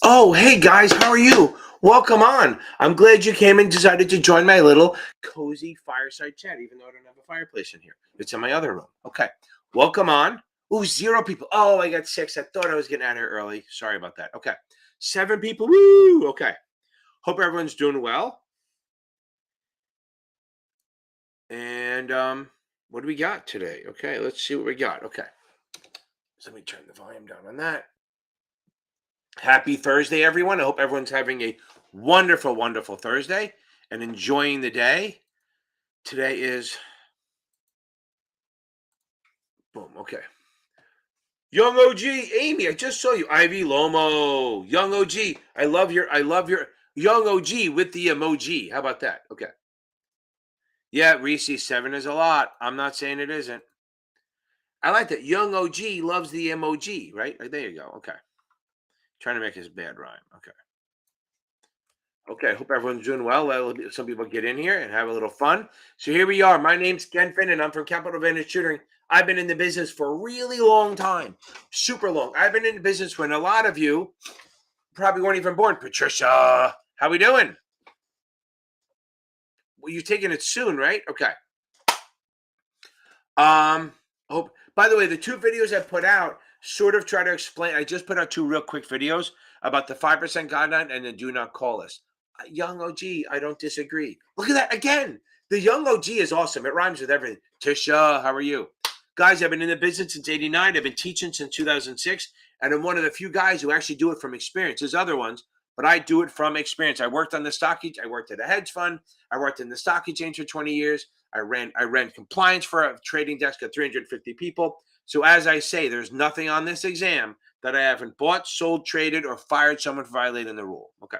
Oh, hey guys, how are you? Welcome on. I'm glad you came and decided to join my little cozy fireside chat, even though I don't have a fireplace in here. It's in my other room. Okay. Welcome on. Ooh, 0 people. Oh, I got 6. I thought I was getting out of here early. Sorry about that. Okay. 7 people. Woo! Okay. Hope everyone's doing well. And what do we got today? Okay, let's see what we got. Okay. So let me turn the volume down on that. Happy Thursday, everyone. I hope everyone's having a wonderful, wonderful Thursday and enjoying the day. Today is boom. Okay. Young OG, Amy, I just saw you. Ivy Lomo, Young OG. I love your Young OG with the emoji. How about that? Okay. Yeah, Reese, 7 is a lot. I'm not saying it isn't. I like that. Young OG loves the emoji, right? There you go. Okay. Trying to make his bad rhyme. Okay. Okay, hope everyone's doing well. Let some people get in here and have a little fun. So here we are. My name's Ken Finn, and I'm from Capital Advantage Tutoring. I've been in the business for a really long time, super long. I've been in the business when a lot of you probably weren't even born. Patricia, how we doing? Well, you're taking it soon, right? Okay. Hope. By the way, the 2 videos I put out sort of try to explain. I just put out 2 real quick videos about the 5% guideline and the do not call list. Young OG, I don't disagree. Look at that again. The young OG is awesome. It rhymes with everything. Tisha, how are you? Guys, I've been in the business since 89. I've been teaching since 2006. And I'm one of the few guys who actually do it from experience. There's other ones, but I do it from experience. I worked on the stock, I worked at a hedge fund. I worked in the stock exchange for 20 years. I ran compliance for a trading desk of 350 people. So as I say, there's nothing on this exam that I haven't bought, sold, traded, or fired someone for violating the rule. Okay.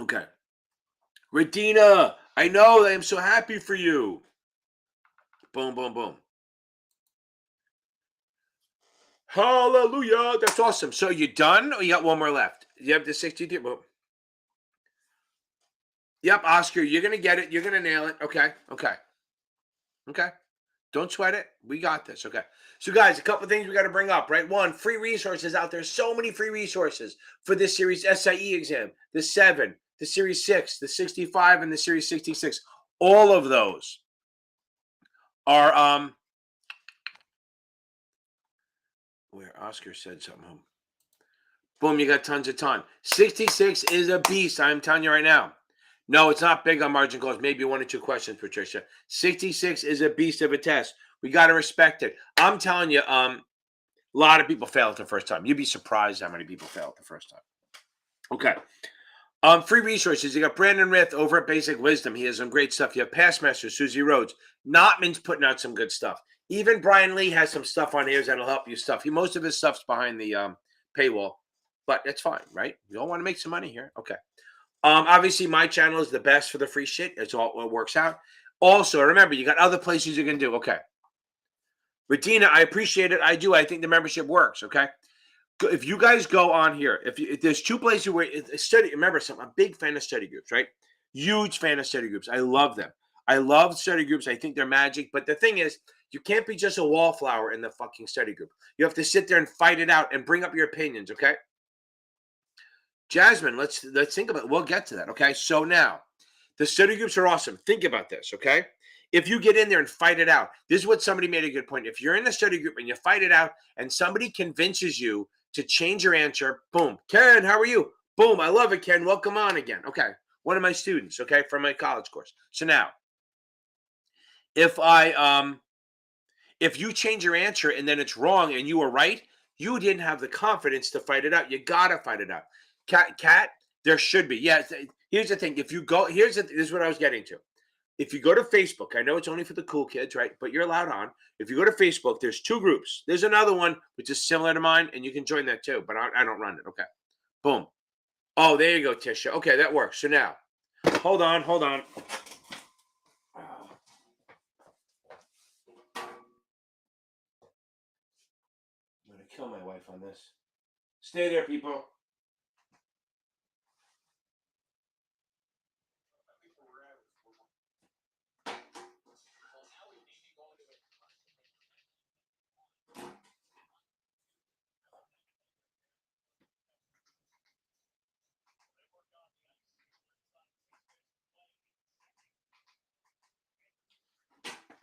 Okay. Radina, I know. I am so happy for you. Boom, boom, boom. Hallelujah. That's awesome. So you done or you got one more left? You have the 63. Boom. Yep, Oscar, you're going to get it. You're going to nail it. Okay. Okay. Okay. Don't sweat it. We got this. Okay. So, guys, a couple of things we got to bring up, right? One, free resources out there. So many free resources for this series SIE exam, the 7, the series 6, the 65, and the series 66. All of those are where Oscar said something. Boom, you got tons of time. 66 is a beast. I'm telling you right now. No, it's not big on margin calls. Maybe 1 or 2 questions, Patricia. 66 is a beast of a test. We got to respect it. I'm telling you, a lot of people fail it the first time. You'd be surprised how many people fail it the first time. Okay. Free resources. You got Brandon Rith over at Basic Wisdom. He has some great stuff. You have Past Master, Susie Rhodes. Notman's putting out some good stuff. Even Brian Lee has some stuff on here that'll help you stuff. Most of his stuff's behind the paywall, but that's fine, right? We all want to make some money here. Okay. Obviously, my channel is the best for the free shit. It's all what works out. Also, remember, you got other places you can do. Okay. Regina, I appreciate it. I do. I think the membership works. Okay. If you guys go on here, if there's 2 places where study, remember, I'm a big fan of study groups, right? Huge fan of study groups. I love them. I love study groups. I think they're magic. But the thing is, you can't be just a wallflower in the fucking study group. You have to sit there and fight it out and bring up your opinions. Okay. Jasmine, let's think about it. We'll get to that. Okay. So now the study groups are awesome. Think about this. Okay. If you get in there and fight it out, this is what somebody made a good point. If you're in the study group and you fight it out and somebody convinces you to change your answer, boom. Ken, how are you? Boom. I love it, Ken. Welcome on again. Okay. One of my students, okay, from my college course. So now, if if you change your answer and then it's wrong and you were right, you didn't have the confidence to fight it out. You gotta fight it out. Cat, there should be. Yeah. Here's the thing. If you go, this is what I was getting to. If you go to Facebook, I know it's only for the cool kids, right? But you're allowed on. If you go to Facebook, there's 2 groups. There's another one which is similar to mine, and you can join that too. But I don't run it. Okay. Boom. Oh, there you go, Tisha. Okay, that works. So now, hold on, hold on. I'm gonna kill my wife on this. Stay there, people.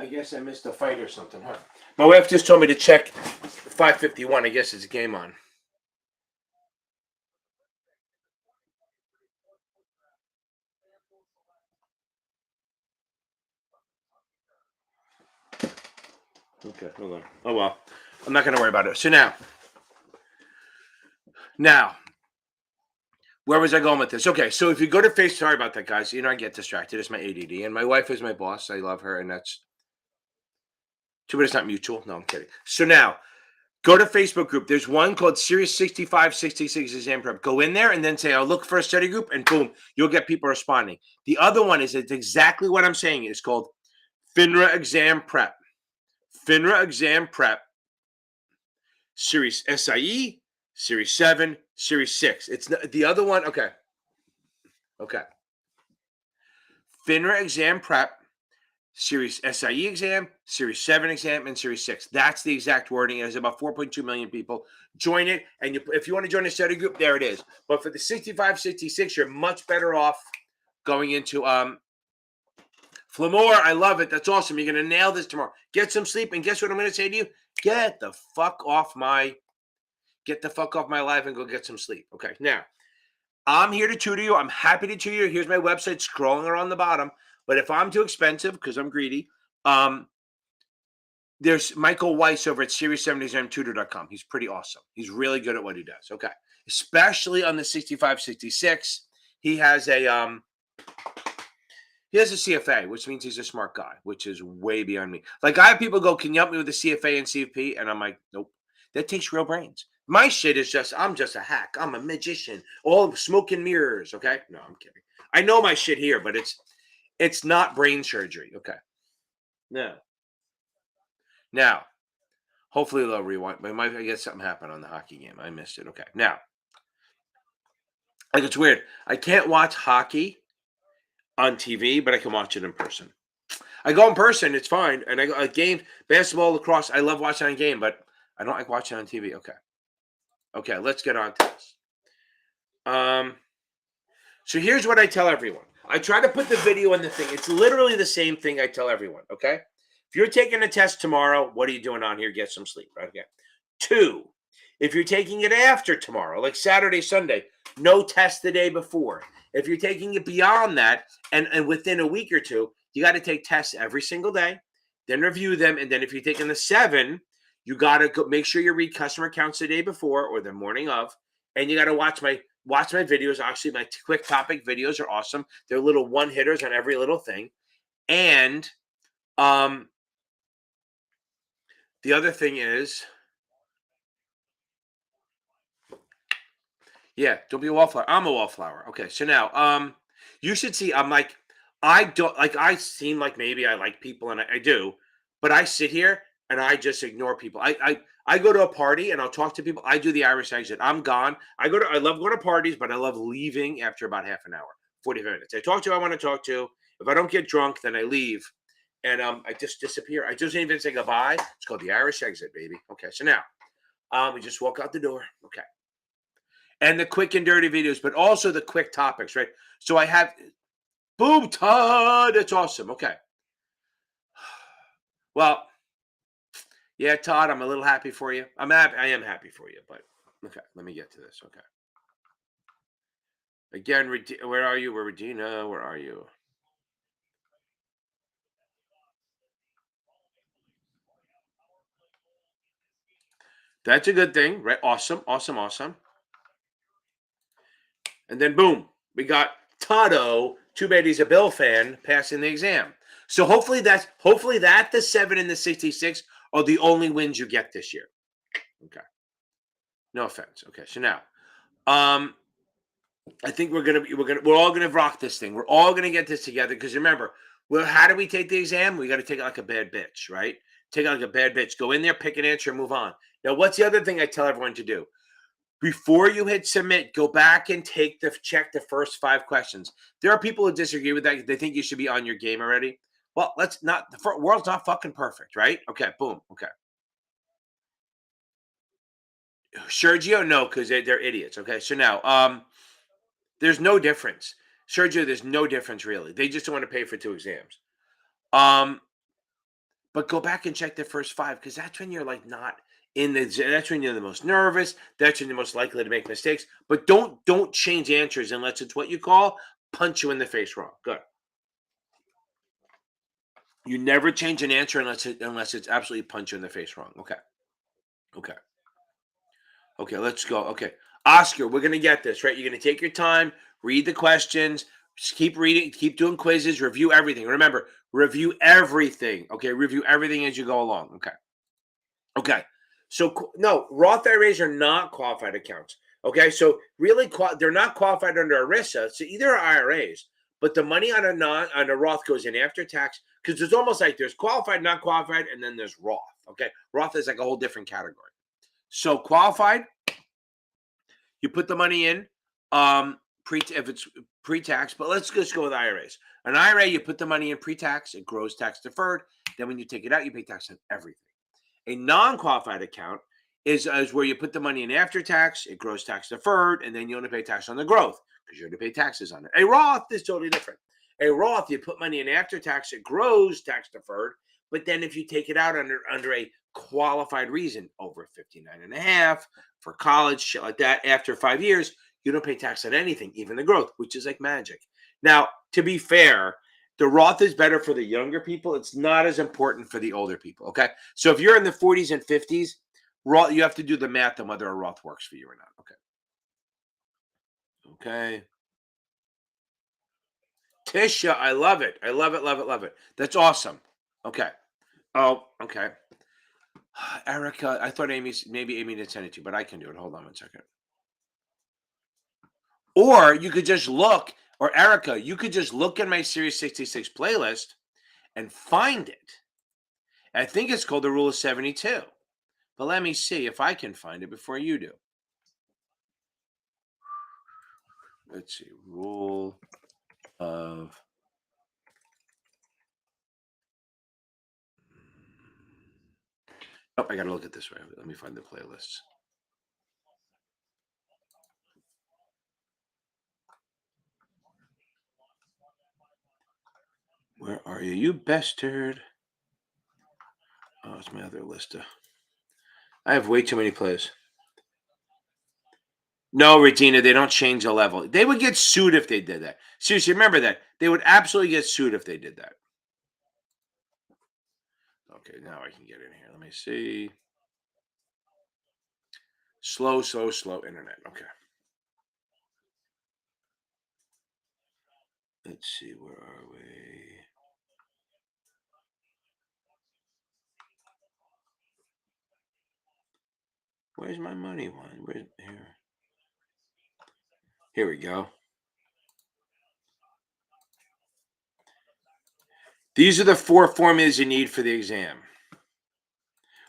I guess I missed a fight or something, huh? My wife just told me to check 5:51. I guess it's a game on. Okay, hold on. Oh well, I'm not going to worry about it. So now, where was I going with this? Okay, so if you go to Facebook, sorry about that, guys. I get distracted. It's my ADD, and my wife is my boss. I love her, and that's too bad it's not mutual. No, I'm kidding. So now, go to Facebook group. There's one called Series 65, 66 Exam Prep. Go in there and then say, I'll look for a study group, and boom, you'll get people responding. The other one is it's exactly what I'm saying. It's called FINRA Exam Prep. FINRA Exam Prep, Series SIE, Series 7, Series 6. It's not, the other one. Okay. Okay. FINRA Exam Prep, Series SIE exam, Series 7 exam, and Series 6. That's the exact wording. It has about 4.2 million people. Join it. And if you want to join a study group, there it is. But for the 65, 66, you're much better off going into Flamore. I love it. That's awesome. You're going to nail this tomorrow. Get some sleep. And guess what I'm going to say to you? Get the fuck off my life and go get some sleep. Okay. Now, I'm here to tutor you. I'm happy to tutor you. Here's my website scrolling around the bottom. But if I'm too expensive, because I'm greedy, there's Michael Weiss over at series70examtutor.com. He's pretty awesome. He's really good at what he does. Okay. Especially on the 65, 66. He has a CFA, which means he's a smart guy, which is way beyond me. Like I have people go, can you help me with the CFA and CFP? And I'm like, nope. That takes real brains. My shit is I'm just a hack. I'm a magician. All smoke and mirrors. Okay. No, I'm kidding. I know my shit here, but it's not brain surgery. Okay. No. Now, hopefully they'll rewind. But I guess something happened on the hockey game. I missed it. Okay. Now, like it's weird. I can't watch hockey on TV, but I can watch it in person. I go in person, it's fine. And I go a game, basketball, lacrosse. I love watching on game, but I don't like watching on TV. Okay. Okay, let's get on to this. So here's what I tell everyone. I try to put the video in the thing. It's literally the same thing I tell everyone. Okay. If you're taking a test tomorrow, what are you doing on here? Get some sleep. Right? Okay. 2, if you're taking it after tomorrow, like Saturday, Sunday, no test the day before. If you're taking it beyond that, and within a week or two, you got to take tests every single day, then review them. And then if you're taking the 7, you got to make sure you read customer accounts the day before or the morning of. And you got to watch my videos. Actually, my quick topic videos are awesome. They're little one hitters on every little thing. And the other thing is, yeah, don't be a wallflower. I'm a wallflower. Okay, so now, you should see. I'm like, I don't like. I seem like maybe I like people, and I do, but I sit here and I just ignore people. I go to a party and I'll talk to people. I do the Irish exit. I'm gone. I love going to parties, but I love leaving after about half an hour, 45 minutes. I talk to who I want to talk to. If I don't get drunk, then I leave, and I just disappear. I just even say goodbye. It's called the Irish exit, baby. Okay, so now, we just walk out the door. Okay. And the quick and dirty videos, but also the quick topics, right? So I have, boom, Todd. That's awesome. Okay. Well, yeah, Todd, I'm a little happy for you. I am happy for you, but okay, let me get to this. Okay. Again, where are you? Regina, where are you? That's a good thing, right? Awesome, awesome, awesome. And then boom, we got Toto. Too bad he's a Bill fan passing the exam. So hopefully that the 7 and the 66 are the only wins you get this year. Okay. No offense. Okay. So now, I think we're all gonna rock this thing. We're all gonna get this together because remember, well, how do we take the exam? We got to take it like a bad bitch, right? Take it like a bad bitch. Go in there, pick an answer, and move on. Now, what's the other thing I tell everyone to do? Before you hit submit, go back and check the first 5 questions. There are people who disagree with that. They think you should be on your game already. Well, let's not. The world's not fucking perfect, right? Okay, boom. Okay. Sergio, no, because they're idiots. Okay, so now, there's no difference. Sergio, there's no difference really. They just don't want to pay for 2 exams. Um, But go back and check the first 5 because that's when you're like not in the. That's when you're the most nervous. That's when you're most likely to make mistakes. But don't change answers unless it's what you call punch you in the face wrong. Good. You never change an answer unless it's absolutely punch you in the face wrong. Okay. Okay. Okay. Let's go. Okay. Oscar, we're gonna get this right. You're gonna take your time, read the questions, just keep reading, keep doing quizzes, review everything. Remember, review everything. Okay, review everything as you go along. Okay. Okay. So no, Roth IRAs are not qualified accounts. Okay. So really, they're not qualified under ERISA. So either are IRAs, but the money on a Roth goes in after tax because it's almost like there's qualified, not qualified, and then there's Roth. Okay. Roth is like a whole different category. So qualified, you put the money in, if it's pre-tax, but let's just go with IRAs. An IRA, you put the money in pre-tax, it grows tax deferred. Then when you take it out, you pay tax on everything. A non-qualified account is where you put the money in after tax, it grows tax deferred, and then you only pay tax on the growth because you only pay taxes on it. A Roth is totally different. A Roth, you put money in after tax, it grows tax deferred, but then if you take it out under a qualified reason, over 59 and a half, for college, shit like that, after 5 years, you don't pay tax on anything, even the growth, which is like magic. Now, to be fair, the Roth is better for the younger people. It's not as important for the older people. Okay. So if you're in the 40s and 50s, Roth, you have to do the math on whether a Roth works for you or not. Okay. Okay. Tisha, I love it. I love it, love it, love it. That's awesome. Okay. Oh, okay. Erica, I thought maybe Amy did send it to you, but I can do it. Hold on one second. Or you could just look, or Erica, you could just look in my Series 66 playlist and find it. I think it's called the Rule of 72. But let me see if I can find it before you do. Let's see. Rule of. Oh, I got to look at this way. Let me find the playlists. Where are you, you bastard? Oh, it's my other list. I have way too many plays. No, Regina, they don't change the level. They would get sued if they did that. Seriously, remember that. They would absolutely get sued if they did that. Okay, now I can get in here. Let me see. Slow internet. Okay. Let's see. Where are we? Where's my money one? Where's here? Here we go. These are the 4 formulas you need for the exam.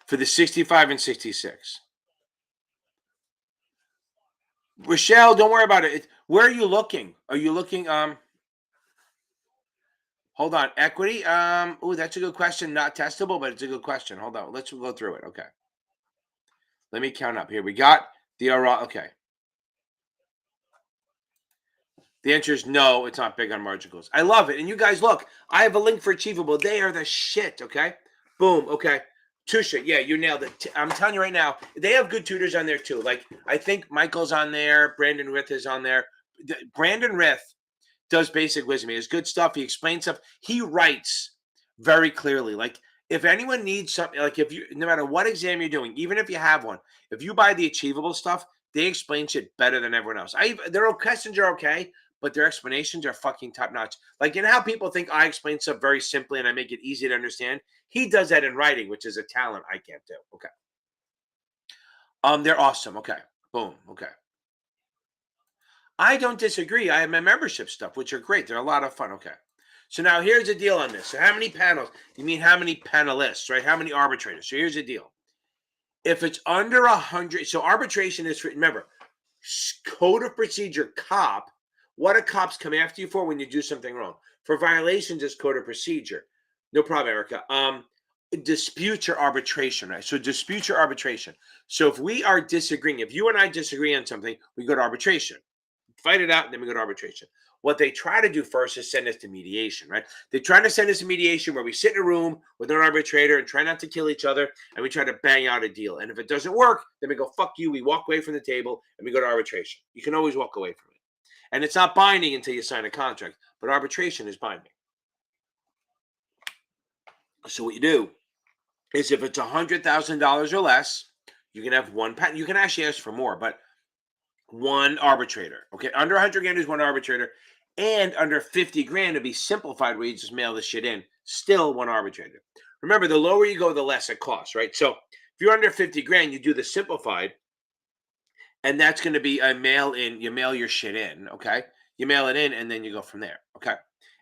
For the 65 and 66. Rochelle, don't worry about it. Where are you looking? Are you looking hold on, equity? Oh, that's a good question. Not testable, but it's a good question. Hold on. Let's go through it. Okay. Let me count up here. We got the okay. The answer is no, it's not big on margin calls. I love it. And you guys, look, I have a link for Achievable. They are the shit, okay? Boom, okay. Tusha, yeah, you nailed it. I'm telling you right now, they have good tutors on there too. Like, I think Michael's on there. Brandon Rith is on there. Brandon Rith does basic wisdom. He has good stuff. He explains stuff. He writes very clearly. Like, if anyone needs something, like if you, no matter what exam you're doing, even if you have one, if you buy the Achievable stuff, they explain shit better than everyone else. Their questions are okay, but their explanations are fucking top notch. Like, you know how people think I explain stuff very simply and I make it easy to understand? He does that in writing, which is a talent I can't do. Okay. They're awesome. Okay. Boom. Okay. I don't disagree. I have my membership stuff, which are great. They're a lot of fun. Okay. So now here's the deal on this. So how many panels? You mean how many panelists, right? How many arbitrators? So here's the deal. If it's under 100, so arbitration is, remember, code of procedure, cop. What do cops come after you for when you do something wrong? For violations, is code of procedure. No problem, Erica. Disputes or arbitration, right? So disputes or arbitration. So if we are disagreeing, if you and I disagree on something, we go to arbitration. fight it out, and then we go to arbitration. What they try to do first is send us to mediation, right? They try to send us to mediation where we sit in a room with an arbitrator and try not to kill each other, and we try to bang out a deal. And if it doesn't work, then we go, fuck you, we walk away from the table, and we go to arbitration. You can always walk away from it. And it's not binding until you sign a contract, but arbitration is binding. So what you do is if it's $100,000 or less, you can have one patent. You can actually ask for more, but one arbitrator. Okay, under 100 grand is one arbitrator, and under 50 grand it'd be simplified where you just mail the shit in. Still one arbitrator. Remember, the lower you go, the less it costs, right? So if you're under 50 grand, you do the simplified, and that's going to be a mail in. You mail your shit in, okay? You mail it in, and then you go from there, okay?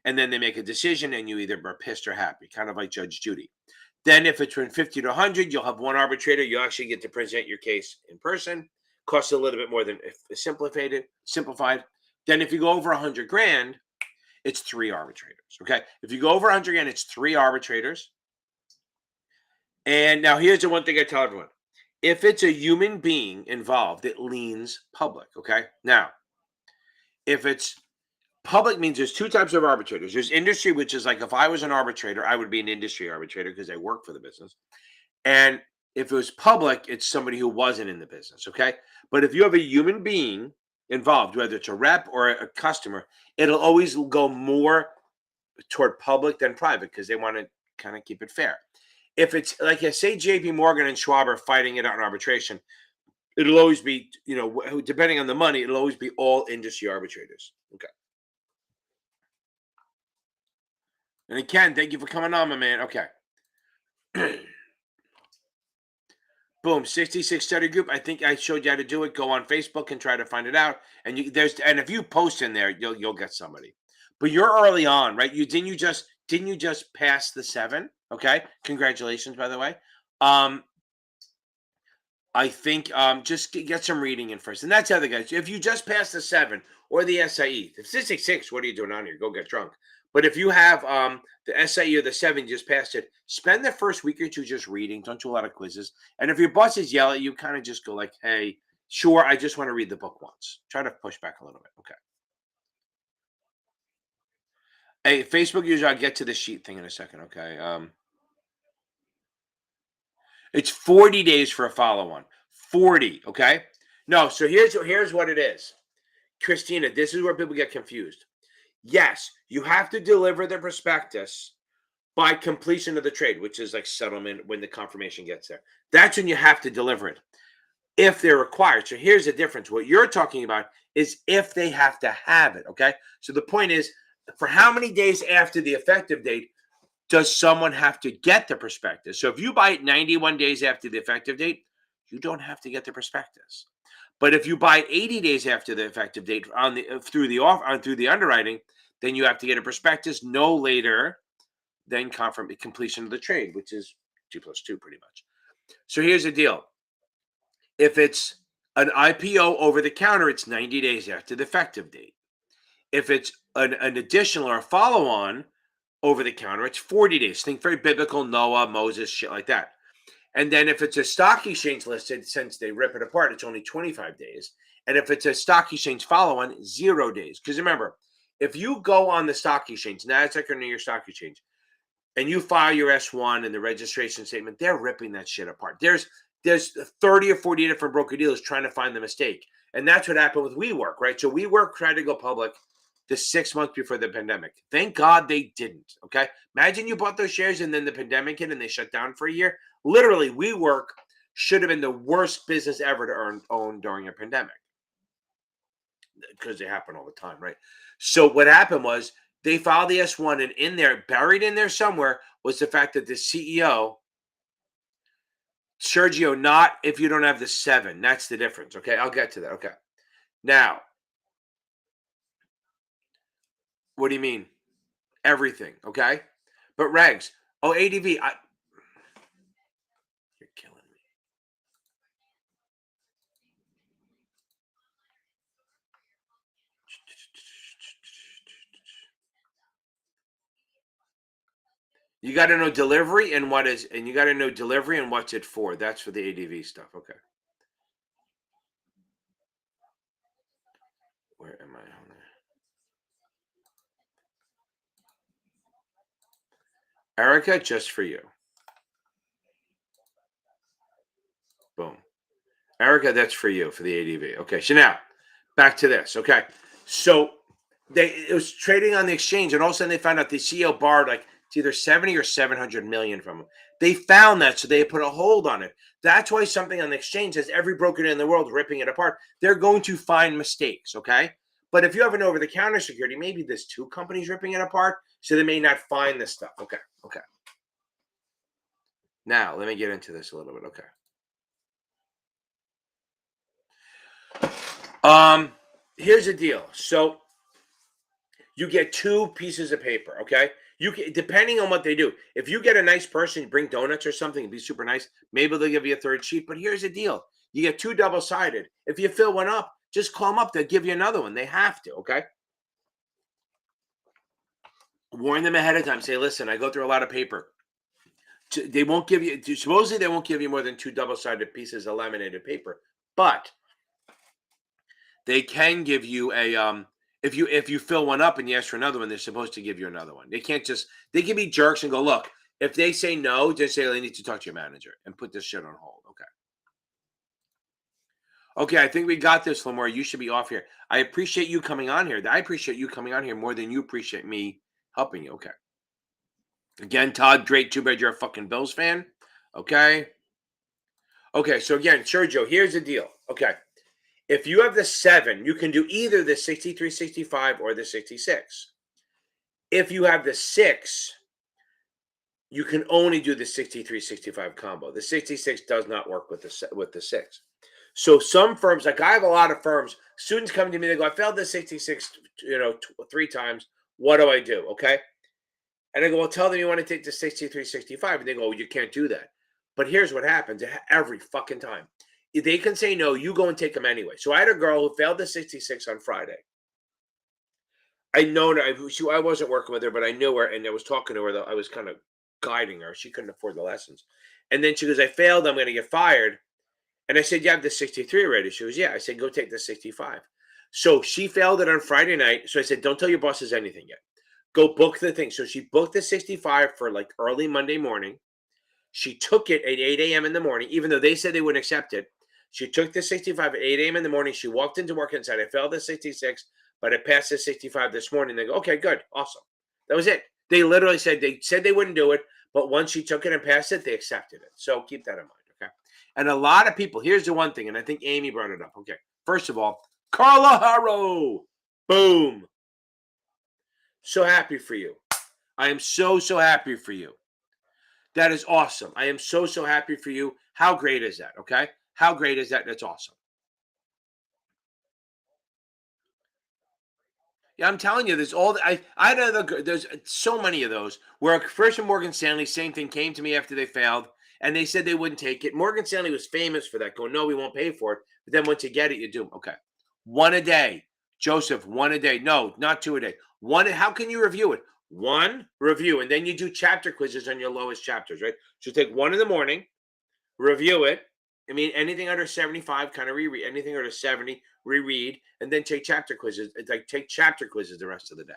And then they make a decision, and you either are pissed or happy, kind of like Judge Judy. Then if it's from 50 to 100, you'll have one arbitrator. You actually get to present your case in person. Costs a little bit more than if simplified. Then if you go over 100 grand, it's 3 arbitrators, okay? If you go over 100 grand, it's 3 arbitrators. And now here's the one thing I tell everyone. If it's a human being involved, it leans public, okay? Now, if it's public means there's 2 types of arbitrators. There's industry, which is like if I was an arbitrator, I would be an industry arbitrator because I work for the business. And if it was public, it's somebody who wasn't in the business, okay? But if you have a human being involved, whether it's a rep or a customer, it'll always go more toward public than private because they want to kind of keep it fair. If it's like I say, JP Morgan and Schwab are fighting it out in arbitration, it'll always be, depending on the money, it'll always be all industry arbitrators, okay? And Ken, thank you for coming on, my man. Okay. Boom, 66 study group. I think I showed you how to do it. Go on Facebook and try to find it out. And if you post in there, you'll get somebody. But you're early on, right? Didn't you just pass the 7? Okay. Congratulations, by the way. I think just get some reading in first. And that's the other guys. If you just passed the 7 or the SIE, if 666, what are you doing on here? Go get drunk. But if you have the SIE or the 7, you just passed it, spend the first week or 2 just reading. Don't do a lot of quizzes. And if your bosses yell at you, kind of just go like, hey, sure, I just want to read the book once. Try to push back a little bit. Okay. Hey, Facebook user, I'll get to the sheet thing in a second. Okay. It's 40 days for a follow-on. 40, okay? No, so here's what it is. Christina, this is where people get confused. Yes, you have to deliver the prospectus by completion of the trade, which is like settlement when the confirmation gets there. That's when you have to deliver it if they're required. So here's the difference. What you're talking about is if they have to have it, okay? So the point is, for how many days after the effective date does someone have to get the prospectus? So if you buy it 91 days after the effective date, you don't have to get the prospectus. But if you buy it 80 days after the effective date through the underwriting, then you have to get a prospectus no later than completion of the trade, which is 2+2 pretty much. So here's the deal. If it's an IPO over the counter, it's 90 days after the effective date. If it's an additional or a follow-on over the counter, it's 40 days. Think very biblical, Noah, Moses, shit like that. And then if it's a stock exchange listed, since they rip it apart, it's only 25 days. And if it's a stock exchange follow-on, 0 days. Because remember, if you go on the stock exchange, NASDAQ or New York Stock Exchange, and you file your S1 and the registration statement, they're ripping that shit apart. There's 30 or 40 different broker-dealers trying to find the mistake. And that's what happened with WeWork, right? So WeWork tried to go public the 6 months before the pandemic. Thank God they didn't, okay? Imagine you bought those shares and then the pandemic hit and they shut down for a year. Literally, WeWork should have been the worst business ever to own during a pandemic because they happen all the time, right? So what happened was they filed the S1 and in there, buried in there somewhere, was the fact that the CEO, Sergio, not if you don't have the 7. That's the difference, okay? I'll get to that, okay? Now, what do you mean? Everything, okay? But regs, ADV, you're killing me. You got to know delivery and you got to know delivery and what's it for. That's for the ADV stuff, okay? Where am I? Erica, just for you. Boom. Erica, that's for you for the ADV. Okay, so now back to this. Okay, so it was trading on the exchange, and all of a sudden they found out the CEO borrowed like it's either 70 or 700 million from them. They found that, so they put a hold on it. That's why something on the exchange has every broker in the world ripping it apart. They're going to find mistakes. Okay, but if you have an over-the-counter security, maybe there's two companies ripping it apart, so they may not find this stuff. Okay, okay. Now let me get into this a little bit. Okay. Here's the deal. So you get two pieces of paper, okay? You can, depending on what they do. If you get a nice person, bring donuts or something, it'd be super nice. Maybe they'll give you a third sheet. But here's the deal: you get two double-sided. If you fill one up, just call them up. They'll give you another one. They have to, okay? Warn them ahead of time. Say, listen, I go through a lot of paper. They won't give you. Supposedly, they won't give you more than two double-sided pieces of laminated paper, but they can give you a if you fill one up and you ask for another one, they're supposed to give you another one. They can't just they can be jerks and go, look, if they say no, just say they need to talk to your manager and put this shit on hold. Okay. Okay, I think we got this, Lamar. You should be off here. I appreciate you coming on here. I appreciate you coming on here more than you appreciate me helping you. Okay. Again, Todd, great. Too bad you're a fucking Bills fan. Okay. Okay, so again, Sergio, here's the deal. Okay. If you have the 7, you can do either the 6365 or the 66. If you have the 6, you can only do the 6365 combo. The 66 does not work with the 6. So some firms, like I have a lot of firms, students come to me, they go, I failed the 66, 3 times. What do I do? Okay. And I go, well, tell them you want to take the 6365. And they go, oh, you can't do that. But here's what happens every fucking time. They can say no, you go and take them anyway. So I had a girl who failed the 66 on Friday. I know I wasn't working with her, but I knew her, and I was talking to her. I was kind of guiding her. She couldn't afford the lessons. And then she goes, I failed. I'm going to get fired. And I said, you have the 63 already? She goes, yeah. I said, go take the 65. So she failed it on Friday night. So I said, don't tell your bosses anything yet. Go book the thing. So she booked the 65 for like early Monday morning. She took it at 8 a.m. in the morning, even though they said they wouldn't accept it. She took the 65 at 8 a.m. in the morning. She walked into work and said, I failed the 66, but I passed the 65 this morning. They go, okay, good. Awesome. That was it. They literally said they wouldn't do it, but once she took it and passed it, they accepted it. So keep that in mind, okay? And a lot of people, here's the one thing, and I think Amy brought it up. Okay. First of all, Carla Harrow. Boom. So happy for you. I am so happy for you. That is awesome. I am so happy for you. How great is that? Okay. How great is that? That's awesome. Yeah, I'm telling you, there's all there's so many of those where first in Morgan Stanley, same thing came to me after they failed, and they said they wouldn't take it. Morgan Stanley was famous for that, going, no, we won't pay for it. But then once you get it, you do. Okay. One a day. Joseph, one a day. No, not 2 a day. One, how can you review it? One review, and then you do chapter quizzes on your lowest chapters, right? So take one in the morning, review it. I mean, anything under 75, kind of reread. Anything under 70, reread, and then take chapter quizzes. It's like take chapter quizzes the rest of the day.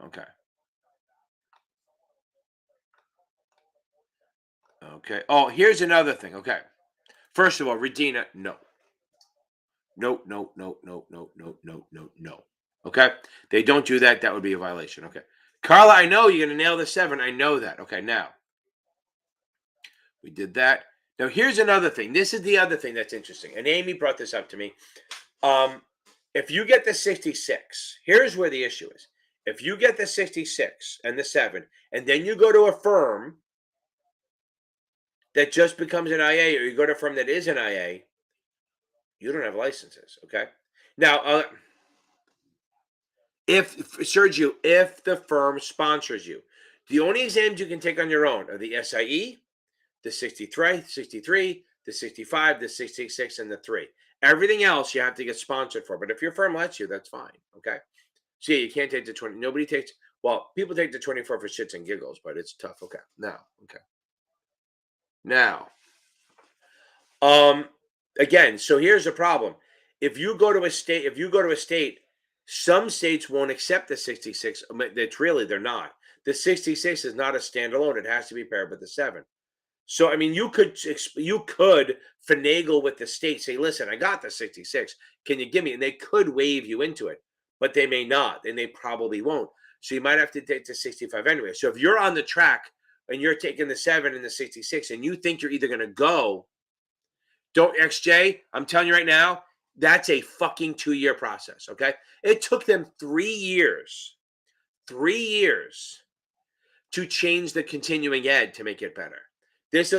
Okay. Okay. Okay. Oh, here's another thing. Okay. First of all, Redina, no. No, no, no, no, no, no, no, no, no. Okay. They don't do that. That would be a violation. Okay. Carla, I know you're going to nail the 7. I know that. Okay. Now, we did that. Now, here's another thing. This is the other thing that's interesting. And Amy brought this up to me. If you get the 66, here's where the issue is. If you get the 66 and the 7, and then you go to a firm that just becomes an IA, or you go to a firm that is an IA, you don't have licenses. Okay. Now, if Sergio, if the firm sponsors you, the only exams you can take on your own are the SIE, the 63, the 65, the 66, and the 3. Everything else you have to get sponsored for. But if your firm lets you, that's fine. Okay. So yeah, you can't take the 20. Nobody takes, well, people take the 24 for shits and giggles, but it's tough. Okay. Now, again, so here's the problem. if you go to a state, some states won't accept the 66. I mean, they're not. The 66 is not a standalone. It has to be paired with the 7. So I mean, you could finagle with the state, say, "Listen, I got the 66. Can you give me?" And they could waive you into it, but they may not, and they probably won't. So you might have to take the 65 anyway. So if you're on the track and you're taking the 7 and the 66, and you think you're either going to go, don't XJ. I'm telling you right now, that's a fucking 2-year process. Okay, it took them 3 years, 3 years to change the continuing ed to make it better. This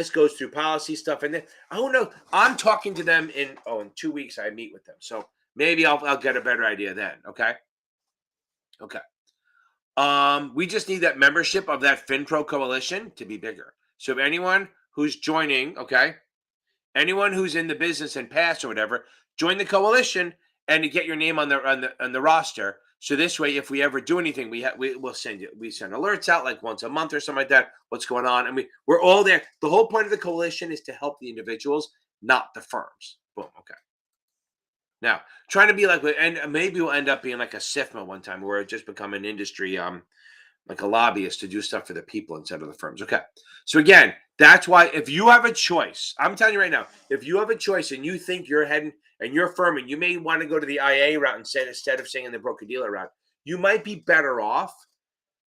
goes through policy stuff, and then I don't know. I'm talking to them in 2 weeks. I meet with them, so maybe I'll get a better idea then. Okay, okay. We just need that membership of that FinPro coalition to be bigger. So if anyone who's joining, okay, anyone who's in the business and past or whatever, join the coalition and to get your name on the roster. So this way, if we ever do anything, we'll send alerts out like once a month or something like that. What's going on? And we're all there. The whole point of the coalition is to help the individuals, not the firms. Boom. Okay. Now, trying to be like, and maybe we'll end up being like a SIFMA one time, where it just become an industry, like a lobbyist to do stuff for the people instead of the firms. Okay. So again, that's why if you have a choice, I'm telling you right now, if you have a choice and you think you're heading and your firm and you may want to go to the IA route instead of staying in the broker dealer route, you might be better off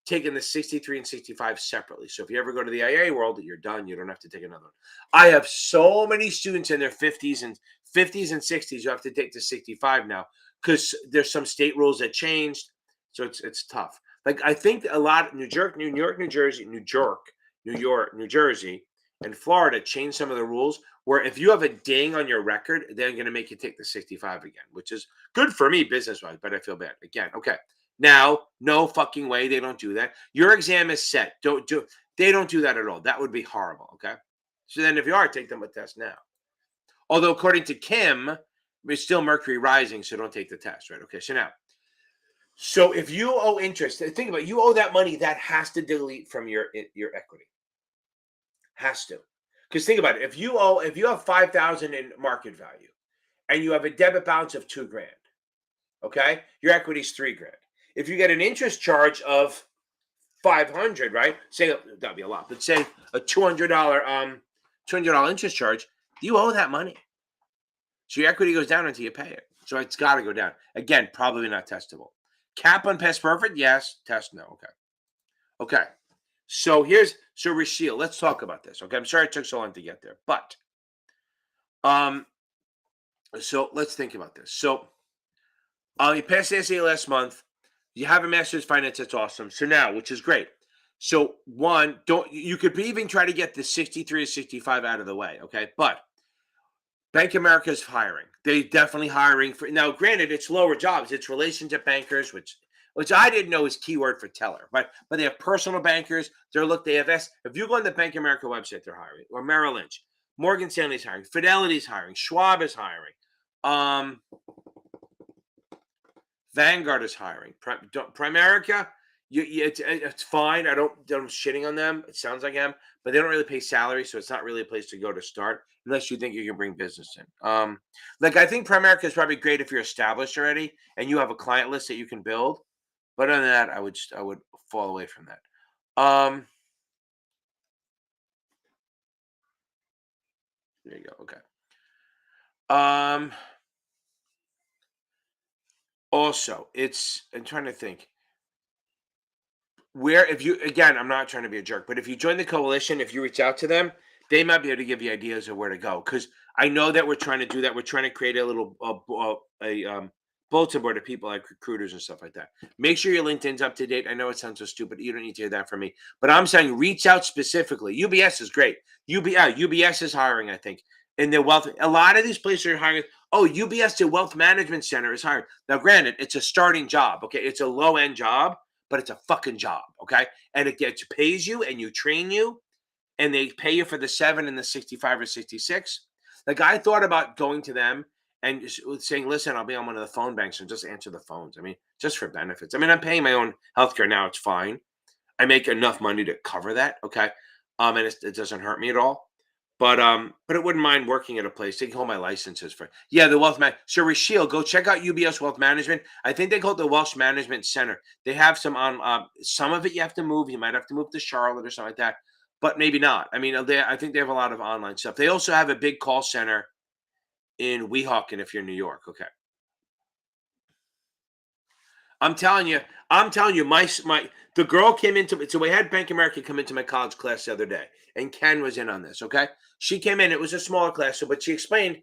taking the 63 and 65 separately. So if you ever go to the IA world, you're done. You don't have to take another one. I have so many students in their 50s and 60s. You have to take the 65 now because there's some state rules that changed. So it's tough. Like I think a lot of New York, New Jersey, and Florida changed some of the rules where if you have a ding on your record, they're going to make you take the 65 again, which is good for me business-wise, but I feel bad. Again, okay. Now, no fucking way they don't do that. Your exam is set. They don't do that at all. That would be horrible, okay? So then if you are, take them a test now. Although according to Kim, it's still Mercury rising, so don't take the test, right? Okay, so if you owe interest, think about it, you owe that money, that has to delete from your equity. Has to. Because think about it, if you have 5,000 in market value and you have a debit balance of $2,000, okay, your equity is $3,000. If you get an interest charge of 500, right? Say that'd be a lot, but say a $200 interest charge, you owe that money. So your equity goes down until you pay it. So it's got to go down. Again, probably not testable. Cap on past perfect, yes. Test, no. Okay. Okay. So Rashil, let's talk about this. Okay. I'm sorry it took so long to get there, but so let's think about this. So you passed the essay last month. You have a master's in finance. That's awesome. So now, which is great. So you could even try to get the 63 to 65 out of the way. Okay. But Bank of America is hiring. They're definitely hiring for now. Granted, it's lower jobs. It's relationship bankers, which I didn't know is keyword for teller. But they have personal bankers. They have If you go on the Bank of America website, they're hiring. Or Merrill Lynch, Morgan Stanley's hiring, Fidelity's hiring, Schwab is hiring, Vanguard is hiring. Primerica, it's fine. I'm shitting on them. It sounds like them, but they don't really pay salary, so it's not really a place to go to start unless you think you can bring business in. I think Primerica is probably great if you're established already and you have a client list that you can build. But other than that, I would fall away from that. There you go. Okay. Also, I'm trying to think. I'm not trying to be a jerk, but if you join the coalition, if you reach out to them, they might be able to give you ideas of where to go. Because I know that we're trying to do that. We're trying to create a little bulletin board of people like recruiters and stuff like that. Make sure your LinkedIn's up to date. I know it sounds so stupid. You don't need to hear that from me. But I'm saying reach out specifically. UBS is great. UBS is hiring, I think. In their wealth, a lot of these places are hiring. Oh, UBS, the Wealth Management Center is hiring. Now, granted, it's a starting job. Okay, it's a low-end job, but it's a fucking job. Okay, and it pays you, and you train you, and they pay you for the 7 and the 65 or 66. Like I thought about going to them and saying, "Listen, I'll be on one of the phone banks and just answer the phones." I mean, just for benefits. I mean, I'm paying my own healthcare now. It's fine. I make enough money to cover that. Okay, and it doesn't hurt me at all. But it wouldn't mind working at a place. They can hold my licenses for the wealth man. So Rachel, go check out UBS Wealth Management. I think they call it the Wealth Management Center. They have some on some of it you have to move. You might have to move to Charlotte or something like that, but maybe not. I mean, I think they have a lot of online stuff. They also have a big call center in Weehawken if you're in New York. Okay. I'm telling you, my the girl came into so we had Bank of America come into my college class the other day, and Ken was in on this. Okay, she came in. It was a smaller class, so but she explained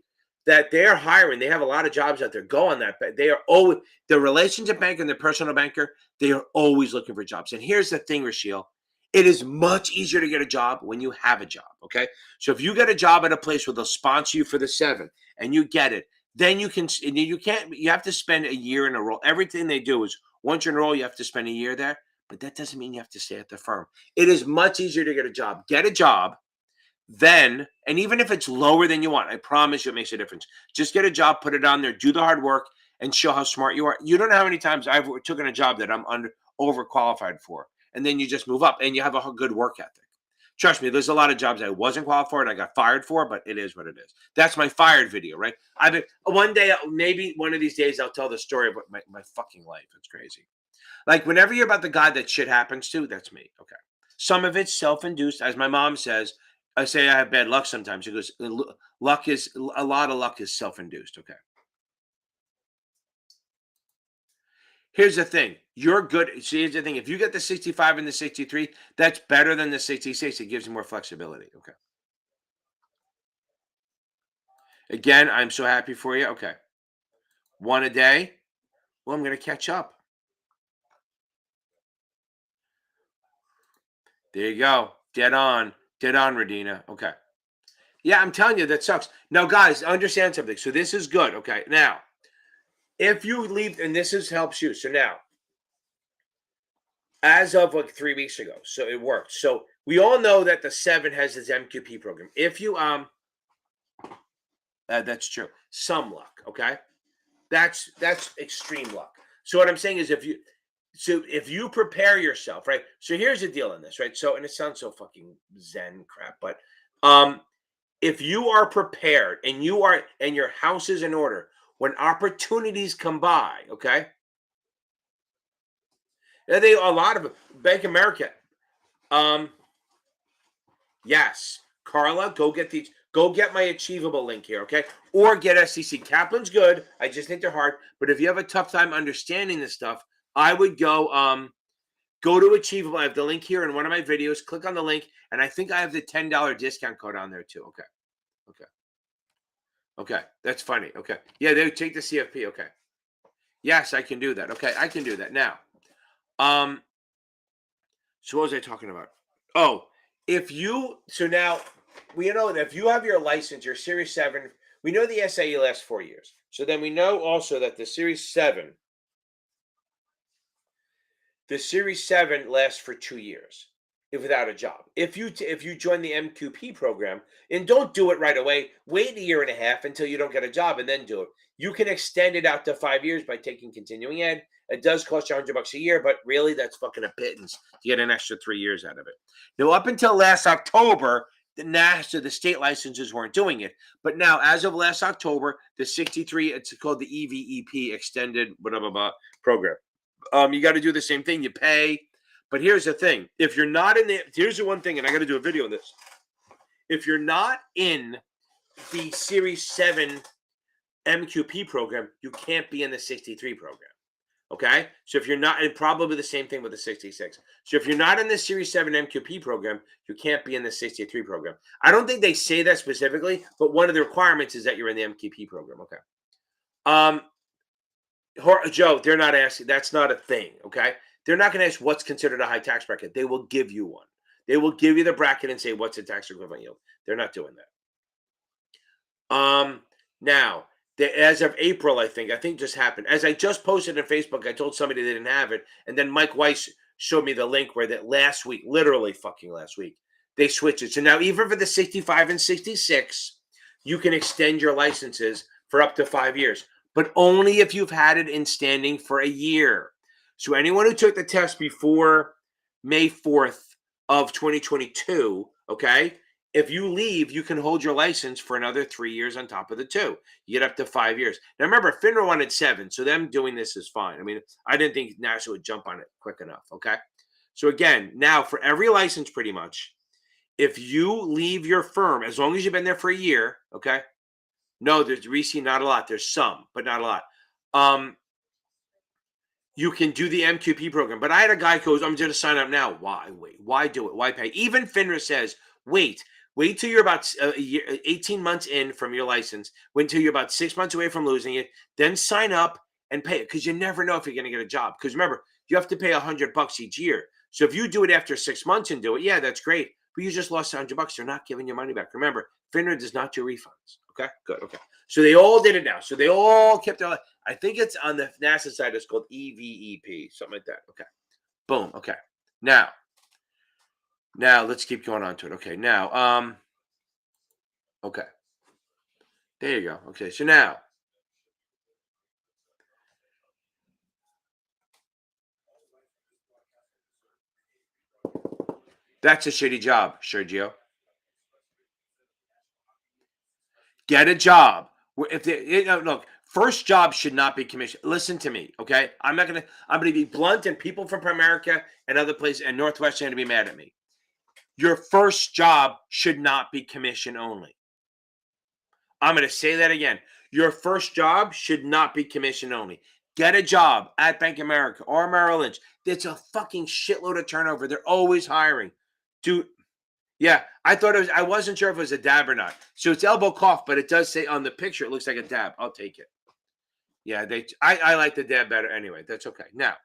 that they're hiring. They have a lot of jobs out there. Go on that. They are always the relationship banker and the personal banker. They are always looking for jobs. And here's the thing, Rachel. It is much easier to get a job when you have a job. Okay, so if you get a job at a place where they'll sponsor you for the 7 and you get it, then you can. And you can't. You have to spend a year in a role. Everything they do is once you're in a role, you have to spend a year there. But that doesn't mean you have to stay at the firm. It is much easier to get a job. Get a job, then, and even if it's lower than you want, I promise you it makes a difference. Just get a job, put it on there, do the hard work, and show how smart you are. You don't know how many times I've taken a job that I'm overqualified for, and then you just move up, and you have a good work ethic. Trust me, there's a lot of jobs I wasn't qualified for and I got fired for, but it is what it is. That's my fired video, right? I've been one day, maybe one of these days, I'll tell the story about my fucking life. It's crazy. Like whenever you're about the guy that shit happens to, that's me. Okay. Some of it's self-induced, as my mom says. I say I have bad luck sometimes. She goes, luck is a lot of luck is self-induced. Okay. Here's the thing. You're good. See, here's the thing. If you get the 65 and the 63, that's better than the 66. It gives you more flexibility. Okay. Again, I'm so happy for you. Okay. One a day. Well, I'm going to catch up. There you go. Dead on. Dead on, Radina. Okay. Yeah, I'm telling you, that sucks. Now, guys, understand something. So this is good. Okay. Now, if you leave, and this helps you. So now, as of like 3 weeks ago, so it worked. So we all know that the 7 has its MQP program. If you that's true. Some luck. Okay. That's extreme luck. So what I'm saying is if you prepare yourself, right? So here's the deal on this, right? So, and it sounds so fucking zen crap, but if you are prepared and your house is in order when opportunities come by, okay? A lot of Bank of America. Yes, Carla, go get my Achievable link here, okay? Or get SEC. Kaplan's good. I just think they're hard. But if you have a tough time understanding this stuff, I would go to Achievable. I have the link here in one of my videos. Click on the link, and I think I have the $10 discount code on there too. Okay. Okay. That's funny. Okay. Yeah, they would take the CFP. Okay. Yes, I can do that. Okay, I can do that. Now, so what was I talking about? Oh, now we know that if you have your license, your Series 7, we know the SAE lasts 4 years. So then we know also that the Series 7 lasts for 2 years without a job. If you join the MQP program, and don't do it right away, wait a year and a half until you don't get a job and then do it. You can extend it out to 5 years by taking continuing ed. It does cost you $100 a year, but really that's fucking a pittance to get an extra 3 years out of it. Now, up until last October, the state licenses weren't doing it. But now, as of last October, the 63, it's called the EVEP, Extended blah, blah, blah program. You got to do the same thing. You pay. But here's the thing. If you're not here's the one thing, and I got to do a video on this. If you're not in the Series 7 MQP program, you can't be in the 63 program. Okay? So if you're not, and probably the same thing with the 66. So if you're not in the Series 7 MQP program, you can't be in the 63 program. I don't think they say that specifically, but one of the requirements is that you're in the MQP program. Okay. Joe, they're not asking. That's not a thing. Okay. They're not going to ask what's considered a high tax bracket. They will give you one. They will give you the bracket and say what's the tax equivalent yield. They're not doing that. Now, as of April, I think just happened. As I just posted on Facebook, I told somebody they didn't have it, and then Mike Weiss showed me the link where that last week, literally fucking last week, they switched it. So now even for the 65 and 66, you can extend your licenses for up to 5 years, but only if you've had it in standing for a year. So anyone who took the test before May 4th of 2022, okay, If you leave, you can hold your license for another 3 years on top of the 2. You get up to 5 years. Now remember, FINRA wanted 7, so them doing this is fine. I mean, I didn't think Nasaa would jump on it quick enough, okay? So again, now for every license pretty much, if you leave your firm, as long as you've been there for a year, okay? No, there's not a lot. There's some, but not a lot. You can do the MQP program. But I had a guy who goes, I'm going to sign up now. Why wait? Why do it? Why pay? Even FINRA says, wait till you're about 18 months in from your license, wait until you're about 6 months away from losing it, then sign up and pay it, because you never know if you're going to get a job. Because remember, you have to pay $100 each year. So if you do it after 6 months and do it, yeah, that's great. But you just lost $100. They're not giving you money back. Remember, FINRA does not do refunds. Okay, good. Okay. So they all did it now. So they all kept their, I think it's on the Nasaa side, it's called EVEP, something like that. Okay. Boom. Okay. Now let's keep going on to it. Okay. Now, okay. There you go. Okay. So now, that's a shitty job, Sergio. Get a job. If they, look, first job should not be commission. Listen to me, okay? I'm gonna be blunt, and people from Primerica and other places and Northwest are gonna be mad at me. Your first job should not be commission only. I'm gonna say that again. Your first job should not be commission only. Get a job at Bank of America or Merrill Lynch. It's a fucking shitload of turnover. They're always hiring. Dude, yeah, I thought it was, I wasn't sure if it was a dab or not. So it's elbow cough, but it does say on the picture, it looks like a dab. I'll take it. Yeah, I like the dab better anyway. That's okay. Now,